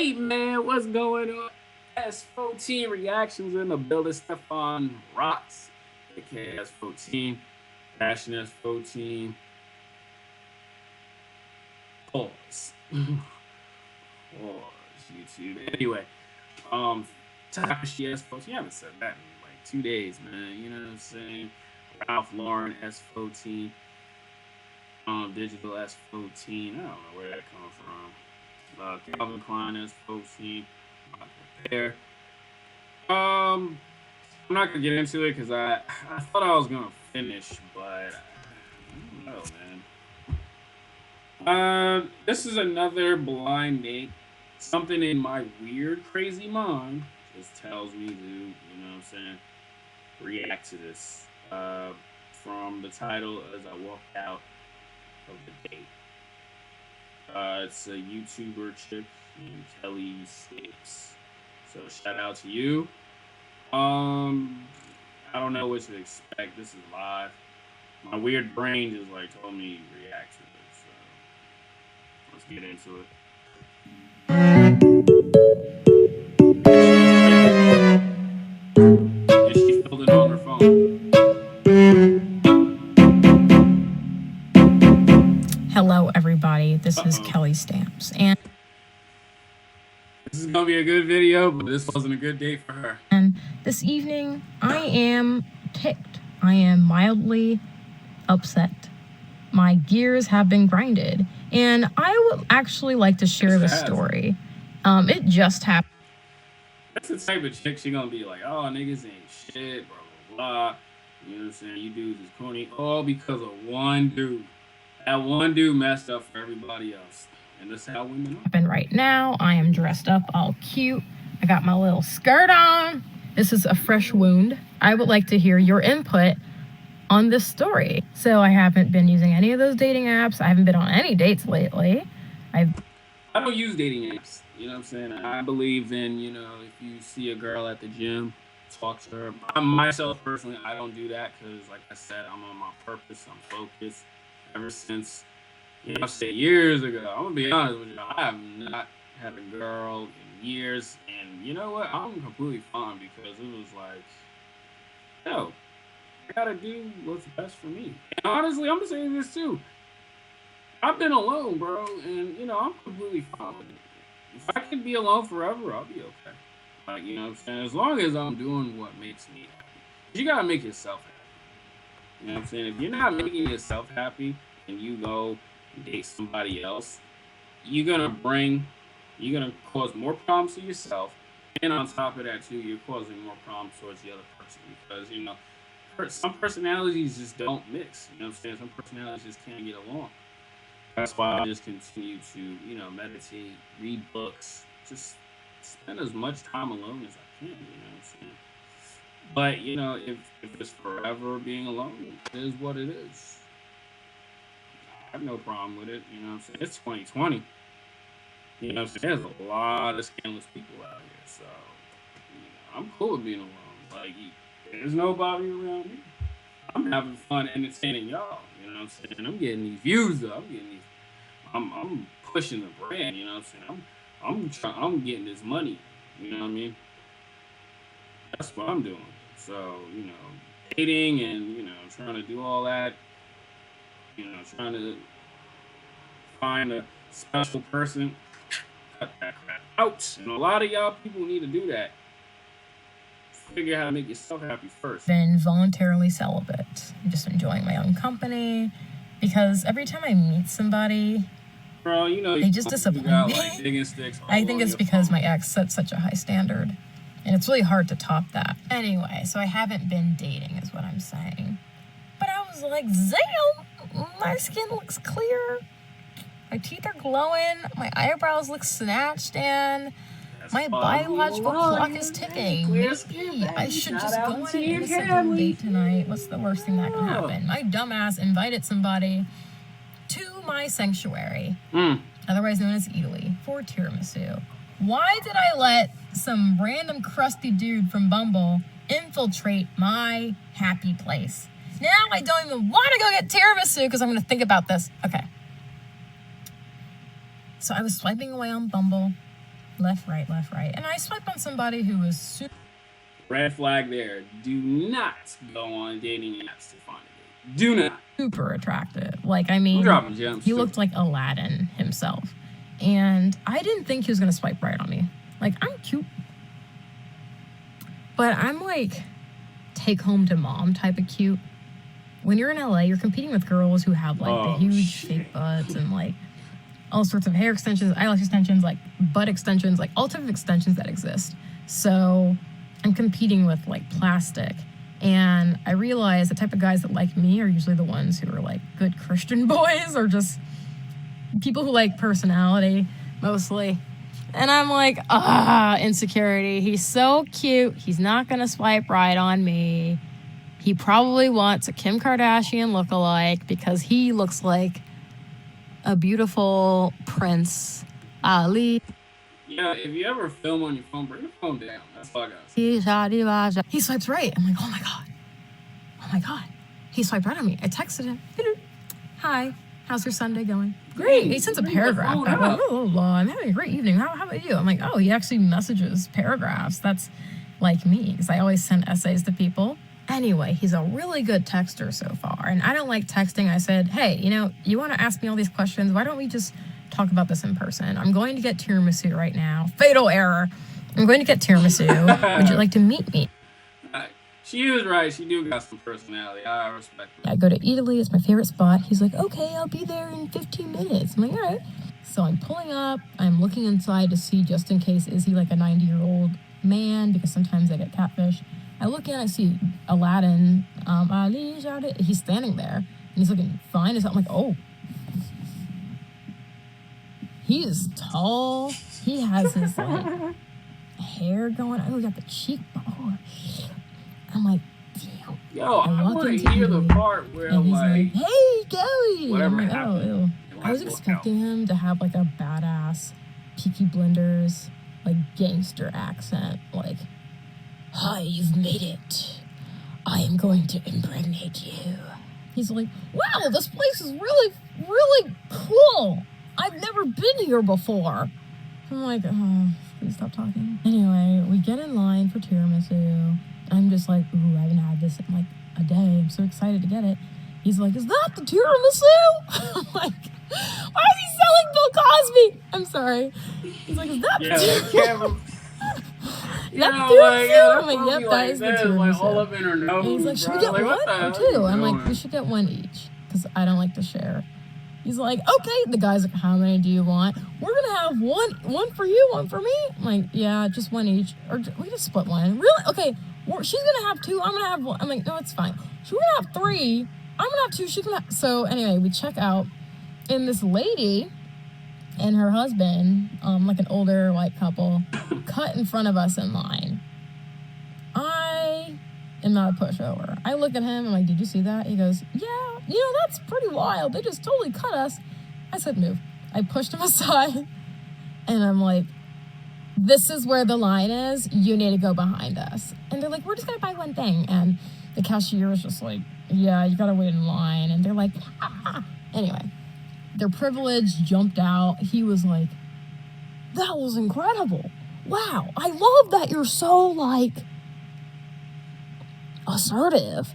Hey man, what's going on? S14 reactions in the building. Stefan Rocks, aka S14, Passion S14. Pause. Pause. YouTube. Anyway, um, Takashi S14. You haven't said that in like 2 days, man. You know what I'm saying? Ralph Lauren S14. Digital S14. I don't know where that comes from. Calvin Klein S14. There. I'm not gonna get into it because I thought I was gonna finish, but I don't know, man. This is another blind date. Something in my weird, crazy mind just tells me to, you know what I'm saying, react to this. From the title as I walked out of the date. It's a YouTuber chick named Kelly Steaks. So shout out to you. Um, I don't know what to expect. This is live. My weird brain just like told me to react to this. So let's get into it. And she filled it on her phone. Hello, everybody. This is Kelly Stamps, and this is gonna be a good video, but this wasn't a good date for her. And this evening, I am ticked. I am mildly upset. My gears have been grinded, and I would actually like to share the story. It just happened. That's the type of chick she gonna be like, oh, niggas ain't shit, blah blah blah. You know what I'm saying? You dudes is corny, all because of one dude. That one dude messed up for everybody else. And that's how women are. Right now, I am dressed up all cute. I got my little skirt on. This is a fresh wound. I would like to hear your input on this story. So I haven't been using any of those dating apps. I haven't been on any dates lately. I don't use dating apps. You know what I'm saying? I believe in, you know, if you see a girl at the gym, talk to her. Myself personally, I don't do that because, like I said, I'm on my purpose. I'm focused. Ever since, you know, I said years ago, I'm gonna be honest with you, I have not had a girl in years, and you know what? I'm completely fine because it was like, yo, I gotta do what's best for me. And honestly, I'm saying this too. I've been alone, bro, and you know, I'm completely fine with it. If I can be alone forever, I'll be okay. Like, you know what I'm saying? As long as I'm doing what makes me happy. You gotta make yourself happy. You know what I'm saying? If you're not making yourself happy and you go date somebody else, you're gonna cause more problems to yourself, and on top of that too, you're causing more problems towards the other person because, you know, some personalities just don't mix. You know what I'm saying? Some personalities just can't get along. That's why I just continue to, you know, meditate, read books, just spend as much time alone as I can. You know what I'm saying? But, you know, if it's forever being alone, it is what it is. I have no problem with it. You know what I'm saying? It's 2020. You know what I'm saying? There's a lot of scandalous people out here. So, you know, I'm cool with being alone. Like, there's nobody around me. I'm having fun entertaining y'all. You know what I'm saying? I'm getting these views up. I'm pushing the brand. You know what I'm saying? I'm getting this money. You know what I mean? That's what I'm doing. So, you know, dating and, you know, trying to do all that, you know, trying to find a special person, cut that crap out. And a lot of y'all people need to do that. Figure out how to make yourself happy first. Been voluntarily celibate. I'm just enjoying my own company because every time I meet somebody, bro, you know, they just disappoint me. Like, digging sticks I think it's because my ex set such a high standard. And it's really hard to top that. Anyway, so I haven't been dating is what I'm saying. But I was like, damn, my skin looks clear. My teeth are glowing. My eyebrows look snatched, and my biological clock is ticking. Maybe I should just go on an innocent date tonight. What's the worst thing that can happen? My dumbass invited somebody to my sanctuary, otherwise known as Italy, for tiramisu. Why did I let some random crusty dude from Bumble infiltrate my happy place? Now I don't even want to go get tiramisu because I'm going to think about this. Okay. So I was swiping away on Bumble, Left, right, left, right. And I swiped on somebody who was super Red flag there. Do not go on dating apps to find a date. Do not. super attractive. Like, I I'm mean, dropping gems. he too. looked like Aladdin himself. And I didn't think he was going to swipe right on me. Like, I'm cute. But I'm like take home to mom type of cute. When you're in LA, you're competing with girls who have like the huge fake butts and like all sorts of hair extensions, eyelash extensions, like butt extensions, like all types of extensions that exist. So I'm competing with like plastic. And I realize the type of guys that like me are usually the ones who are like good Christian boys or just people who like personality mostly. And I'm like, insecurity. He's so cute. He's not going to swipe right on me. He probably wants a Kim Kardashian lookalike because he looks like a beautiful Prince Ali. Yeah, if you ever film on your phone, bring the phone down. That's all I gotta say. He swipes right. I'm like, oh my God. Oh my God. He swiped right on me. I texted him. Hi. How's your Sunday going? Great. He sends a paragraph. I'm like, I'm having a great evening. How about you? I'm like, oh, he actually messages paragraphs. That's like me because I always send essays to people. Anyway, he's a really good texter so far. And I don't like texting. I said, hey, you want to ask me all these questions? Why don't we just talk about this in person? I'm going to get tiramisu right now. Fatal error. I'm going to get tiramisu. Would you like to meet me? She was right. She do got some personality. I respect her. I go to Italy. It's my favorite spot. He's like, okay, I'll be there in 15 minutes. I'm like, all right. So I'm pulling up. I'm looking inside to see just in case, is he like a 90-year-old man? Because sometimes I get catfish. I look in, I see Aladdin. He's standing there. And he's looking fine as hell. I'm like, oh. He is tall. He has his like hair going. Oh, he got the cheekbone. I'm like, damn. Yo, I want to hear the part where like, hey, Gary. Whatever I'm like, happened. I was expecting him to have like a badass Peaky Blinders, like gangster accent. Like, hi, you've made it. I am going to impregnate you. He's like, wow, this place is really, really cool. I've never been here before. I'm like, oh, please stop talking. Anyway, we get in line for tiramisu. I'm just like, ooh, I haven't had this in like a day. I'm so excited to get it. He's like, is that the tiramisu? I'm like, why is he selling Bill Cosby? I'm sorry. He's like, is that the tiramisu? I'm like, yep, that is the tiramisu. Like all up in her nose, and he's like, should we get one or two? I'm like, we should get one each because I don't like to share. He's like, okay. The guy's like, how many do you want? We're going to have one for you, one for me. I'm like, yeah, just one each. Or we just split one. Really? Okay. She's going to have two. I'm going to have one. I'm like, no, it's fine. She's going to have three. I'm going to have two. She can have. So anyway, we check out. And this lady and her husband, like an older white couple, cut in front of us in line. I am not a pushover. I look at him. I'm like, did you see that? He goes, yeah. That's pretty wild. They just totally cut us. I said, move. I pushed him aside. And I'm like, this is where the line is. You need to go behind us. And they're like, we're just going to buy one thing. And the cashier was just like, yeah, you got to wait in line. And they're like, ah. Anyway, their privilege jumped out. He was like, that was incredible. Wow. I love that you're so, like, assertive.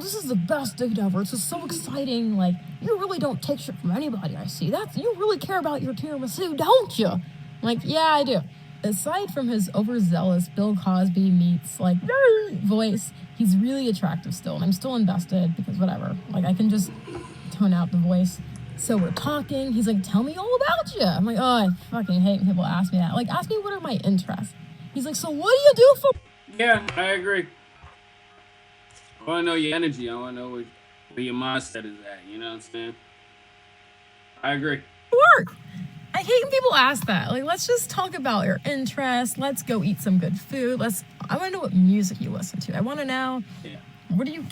This is the best date ever. It's just so exciting. Like, you really don't take shit from anybody I see. You really care about your tiramisu, don't you? I'm like, yeah, I do. Aside from his overzealous Bill Cosby meets, like, voice, he's really attractive still. And I'm still invested because whatever. Like, I can just tone out the voice. So we're talking. He's like, tell me all about you. I'm like, oh, I fucking hate when people ask me that. Like, ask me what are my interests. He's like, so what do you do for... Yeah, I agree. I want to know your energy. I want to know where your mindset is at. You know what I'm saying? I agree. Work. I hate when people ask that. Like, let's just talk about your interests. Let's go eat some good food. I want to know what music you listen to. I want to know what are you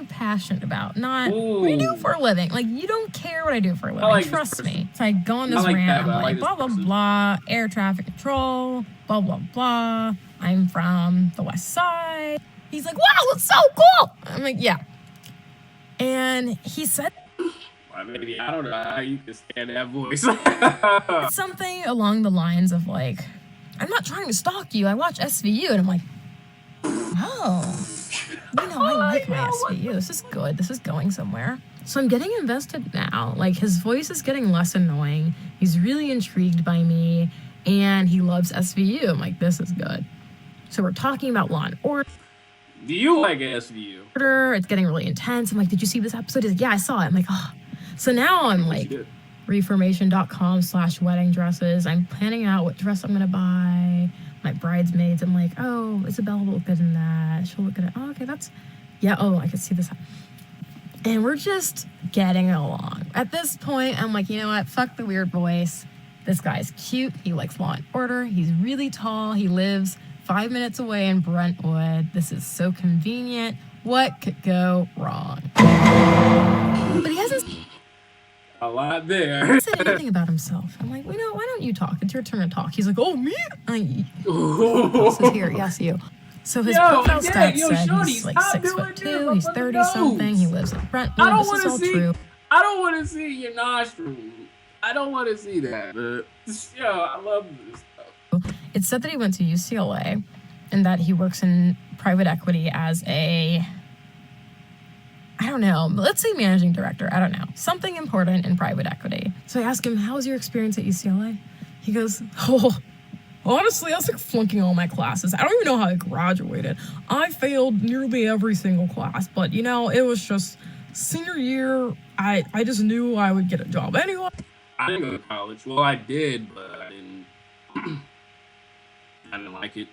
passionate about? Not what do you do for a living. Like, you don't care what I do for a living. Trust me. So I go on this rant. I'm like blah blah blah. Air traffic control. Blah blah blah. I'm from the West Side. He's like, wow, that's so cool. I'm like, yeah. And he said, well, maybe, I don't know how you can stand that voice. something along the lines of like, I'm not trying to stalk you. I watch SVU. And I'm like, oh, I like my SVU. This is good. This is going somewhere. So I'm getting invested now. Like, his voice is getting less annoying. He's really intrigued by me. And he loves SVU. I'm like, this is good. So we're talking about Law and Order. Do you like SVU? It's getting really intense. I'm like, did you see this episode? He's like, yeah, I saw it. I'm like, oh. So now I'm like, reformation.com/wedding dresses. I'm planning out what dress I'm going to buy. My bridesmaids, I'm like, oh, Isabella will look good in that. She'll look good at, oh, okay, I can see this. And we're just getting along. At this point, I'm like, you know what? Fuck the weird voice. This guy's cute. He likes Law and Order. He's really tall. He lives 5 minutes away in Brentwood. This is so convenient. What could go wrong? But he hasn't a lot there. said anything about himself. I'm like, why don't you talk? It's your turn to talk. He's like, oh, me? This is here. Yes, you. So his profile stats said he's like 6'2", he's 30-something, he lives in Brentwood. This is all true. I don't want to see your nostrils. I don't want to see that. I love this stuff. It said that he went to UCLA and that he works in private equity as let's say managing director. I don't know. Something important in private equity. So I asked him, how was your experience at UCLA? He goes, honestly, I was like flunking all my classes. I don't even know how I graduated. I failed nearly every single class, but it was just senior year. I just knew I would get a job anyway. I didn't go to college. Well, I did, but I didn't. I didn't like it.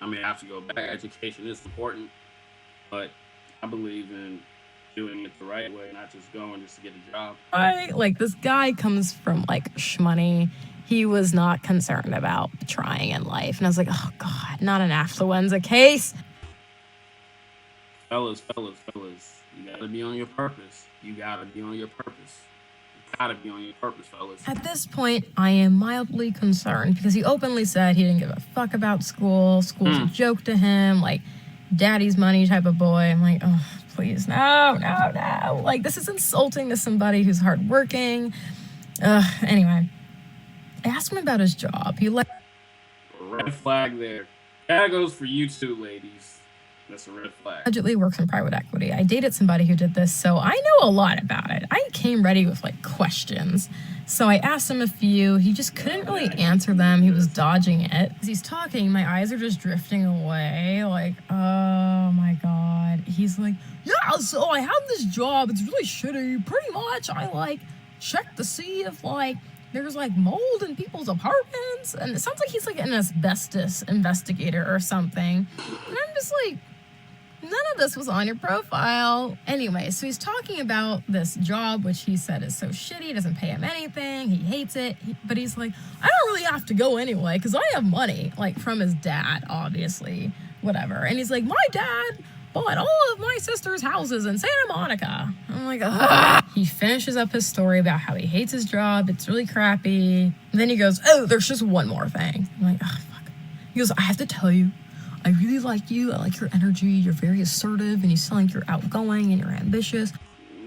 I mean, I have to go back. Education is important, but I believe in doing it the right way, not just going just to get a job. This guy comes from shmoney. He was not concerned about trying in life. And I was like, oh God, not an affluenza case. Fellas, you gotta be on your purpose. You gotta be on your purpose. Fellas. At this point, I am mildly concerned because he openly said he didn't give a fuck about school. School's a joke to him, daddy's money type of boy. I'm like, oh, please, no. This is insulting to somebody who's hardworking. Anyway, I asked him about his job. Red flag there. That goes for you too, ladies. That's a red flag. Allegedly works in private equity. I dated somebody who did this, so I know a lot about it. I came ready with questions. So I asked him a few. He just couldn't really answer them. He was dodging it. As he's talking, my eyes are just drifting away. Oh my God. He's like, yeah, so I have this job. It's really shitty. Pretty much I check to see if there's mold in people's apartments. And it sounds like he's an asbestos investigator or something. And I'm just none of this was on your profile. Anyway, so he's talking about this job, which he said is so shitty. It doesn't pay him anything. He hates it. But he's like, I don't really have to go anyway because I have money, from his dad, obviously, whatever. And he's like, my dad bought all of my sister's houses in Santa Monica. I'm like, ah. He finishes up his story about how he hates his job. It's really crappy. And then he goes, oh, there's just one more thing. I'm like, oh, fuck. He goes, I have to tell you, I really like you. I like your energy. You're very assertive, and you sound like you're outgoing and you're ambitious.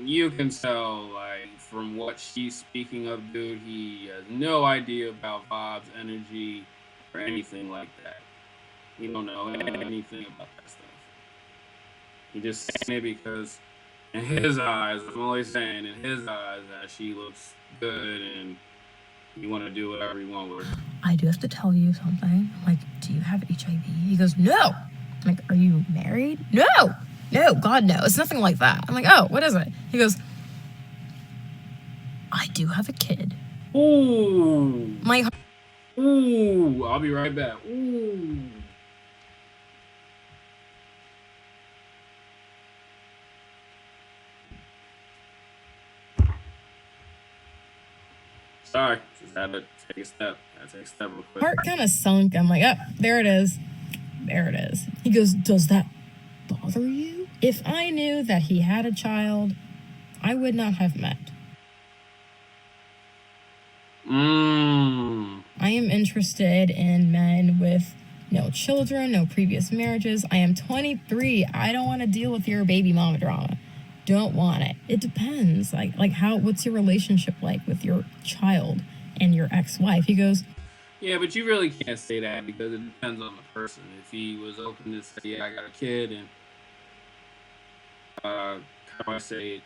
You can tell, from what she's speaking of, dude, he has no idea about Bob's energy or anything like that. He don't know anything about that stuff. He just saying it because, in his eyes, I'm only saying, in his eyes, that she looks good and you want to do whatever you want with her. I do have to tell you something. I'm like, do you have HIV? He goes, no. I'm like, are you married? No, God, no. It's nothing like that. I'm like, oh, what is it? He goes, I do have a kid. Ooh. Ooh, I'll be right back. Ooh. Sorry, just had to take a step. Real quick. Heart kind of sunk. I'm like, oh, there it is. He goes, does that bother you? If I knew that he had a child, I would not have met. I am interested in men with no children, no previous marriages. I am 23. I don't want to deal with your baby mama drama. Don't want it. It depends. What's your relationship like with your child and your ex-wife? He goes, Yeah, but you really can't say that because it depends on the person. If he was open to say, "Yeah, I got a kid," and how do I say it?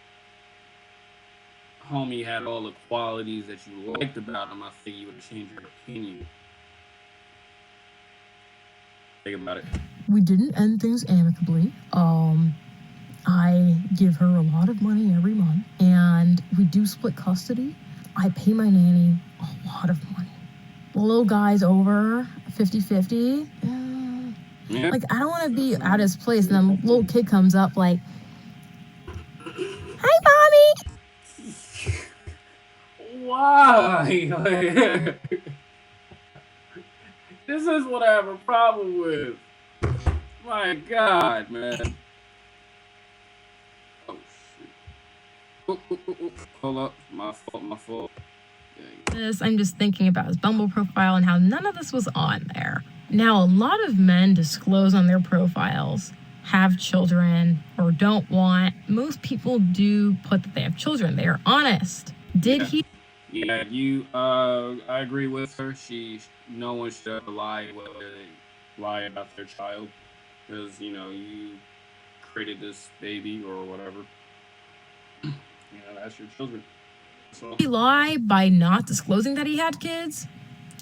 Homie had all the qualities that you liked about him, I think you would change your opinion. Think about it. We didn't end things amicably. I give her a lot of money every month, and we do split custody. I pay my nanny a lot of money. The little guy's over 50-50. Yeah. Like, I don't want to be at his place, and then little kid comes up like, "Hi, mommy." Why? This is what I have a problem with. My God, man. Oh, shit. Hold up. My fault. I'm just thinking about his Bumble profile and how none of this was on there. Now, a lot of men disclose on their profiles have children or don't want. Most people do put that they have children. They are honest. Did he? Yeah, I agree with her. No one should ever lie whether they lie about their child, because you created this baby or whatever. That's your children. So. He lie by not disclosing that he had kids?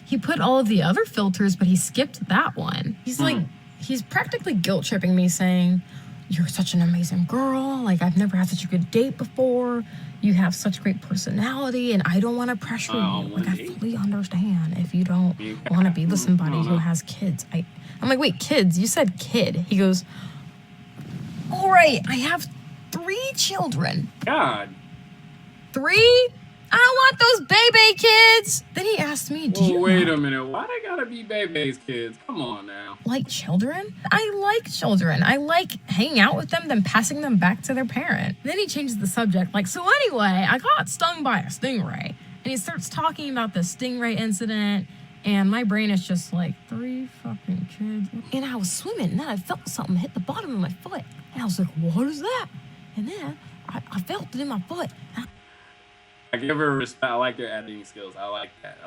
He put all of the other filters, but he skipped that one. He's practically guilt tripping me, saying, "You're such an amazing girl. Like, I've never had such a good date before. You have such great personality, and I don't want to pressure you. Like, I fully understand if you don't want to be with somebody who has kids." I'm like, "Wait, kids? You said kid." He goes, "All right, I have 3 children." God. 3? I don't want those baby kids. Then he asked me, wait a minute. Why they gotta be baby's kids? Come on now. Like children? I like children. I like hanging out with them, then passing them back to their parent. Then he changes the subject, like, "So anyway, I got stung by a stingray." And he starts talking about the stingray incident, and my brain is just like, 3 fucking kids. And I was swimming, and then I felt something hit the bottom of my foot. And I was like, "What is that?" And then I felt it in my foot. I give her respect. I like her editing skills. I like that.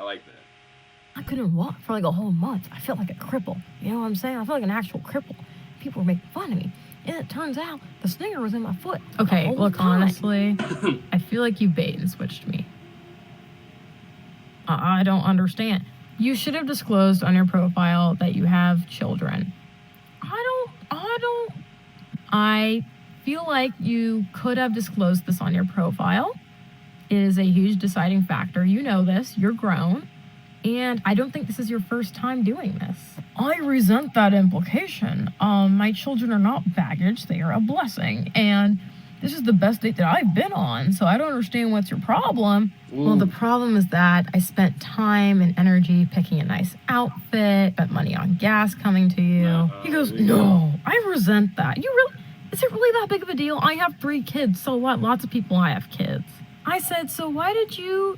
I couldn't walk for like a whole month. I felt like a cripple. You know what I'm saying? I felt like an actual cripple. People were making fun of me. And it turns out the stinger was in my foot. Okay, look, honestly, I feel like you bait and switched me. I don't understand. You should have disclosed on your profile that you have children. I feel like you could have disclosed this on your profile. It is a huge deciding factor. You know this. You're grown. And I don't think this is your first time doing this. I resent that implication. My children are not baggage. They are a blessing. And this is the best date that I've been on, so I don't understand what's your problem. Ooh. Well, the problem is that I spent time and energy picking a nice outfit, spent money on gas coming to you. He goes, "No, I resent that. Is it really that big of a deal? I have 3 kids, so what? Lots of people I have kids." I said, "So why did you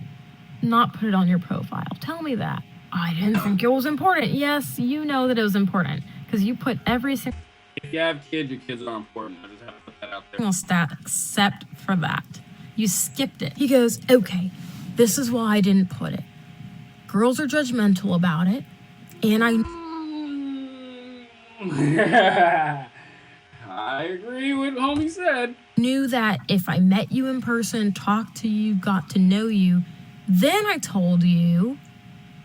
not put it on your profile? Tell me that." "I didn't think it was important." Yes, you know that it was important, because you put every single... If you have kids, your kids are important. I just have to put that out there. Stat except for that. You skipped it. He goes, "Okay, this is why I didn't put it. Girls are judgmental about it, and I agree with homie said. Knew that if I met you in person, talked to you, got to know you, then I told you,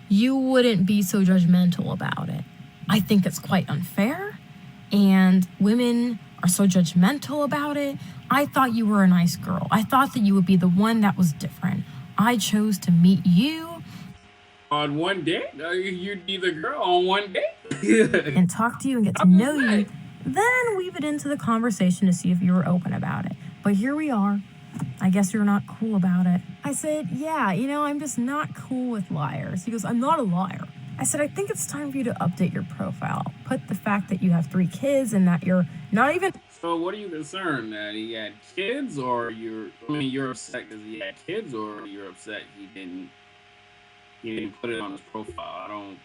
you wouldn't be so judgmental about it. I think it's quite unfair, and women are so judgmental about it. I thought you were a nice girl. I thought that you would be the one that was different. I chose to meet you." On one date? You'd be the girl on one date? "And talk to you and get to know you. Then weave it into the conversation to see if you were open about it. But here we are. I guess you're not cool about it." I said, "Yeah, I'm just not cool with liars." He goes, "I'm not a liar." I said, "I think it's time for you to update your profile. Put the fact that you have 3 kids and that you're not even..." So what are you concerned, that he had kids, or you're upset because he had kids, or you're upset he didn't put it on his profile? I don't,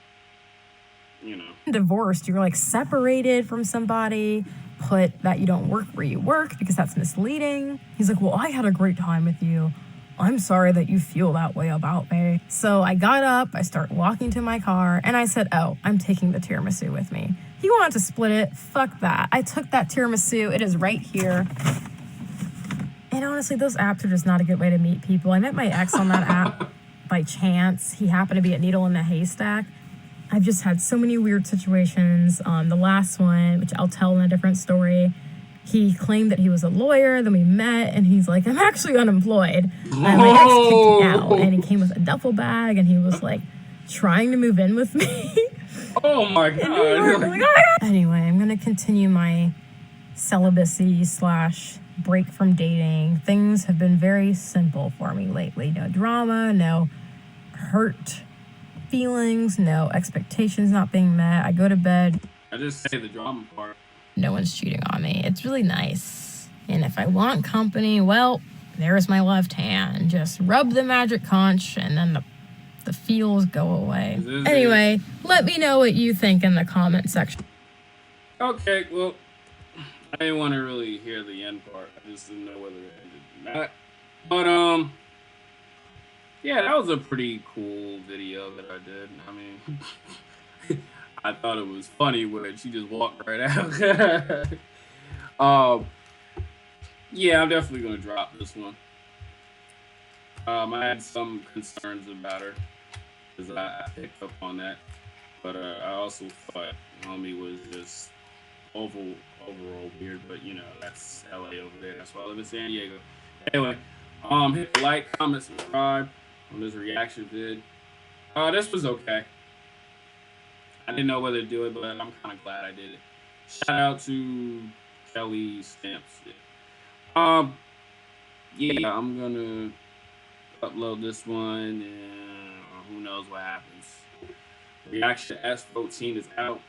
Divorced, you're like separated from somebody, put that you don't work where you work because that's misleading. He's like, "Well, I had a great time with you. I'm sorry that you feel that way about me. So I got up, I start walking to my car, and I said, oh, I'm taking the tiramisu with me. He wanted to split it. Fuck that. I took that tiramisu. It is right here. And honestly, those apps are just not a good way to meet people. I met my ex on that app by chance. He happened to be a needle in the haystack. I've just had so many weird situations. The last one, which I'll tell in a different story, he claimed that he was a lawyer. Then we met, and he's like, I'm actually unemployed. And my ex kicked me out, and he came with a duffel bag, and he was like trying to move in with me. Oh my God. Like, oh my God. Anyway, I'm going to continue my celibacy / break from dating. Things have been very simple for me lately. No drama, no hurt feelings, no expectations not being met. I go to bed. I just say the drama part. No one's cheating on me. It's really nice. And if I want company, well, there's my left hand. Just rub the magic conch and then the feels go away. Anyway, let me know what you think in the comment section. Okay, well, I didn't want to really hear the end part. I just didn't know whether it ended or not. But, yeah, that was a pretty cool video that I did. I mean, I thought it was funny when she just walked right out. Yeah, I'm definitely going to drop this one. I had some concerns about her because I picked up on that. But I also thought homie was just overall weird. But, you know, that's LA over there. That's why I live in San Diego. Anyway, hit the like, comment, subscribe on this reaction vid. This was okay. I didn't know whether to do it, but I'm kind of glad I did it. Shout out to Kelly Stamps. Yeah, I'm gonna upload this one, and who knows what happens. Reaction S14 is out.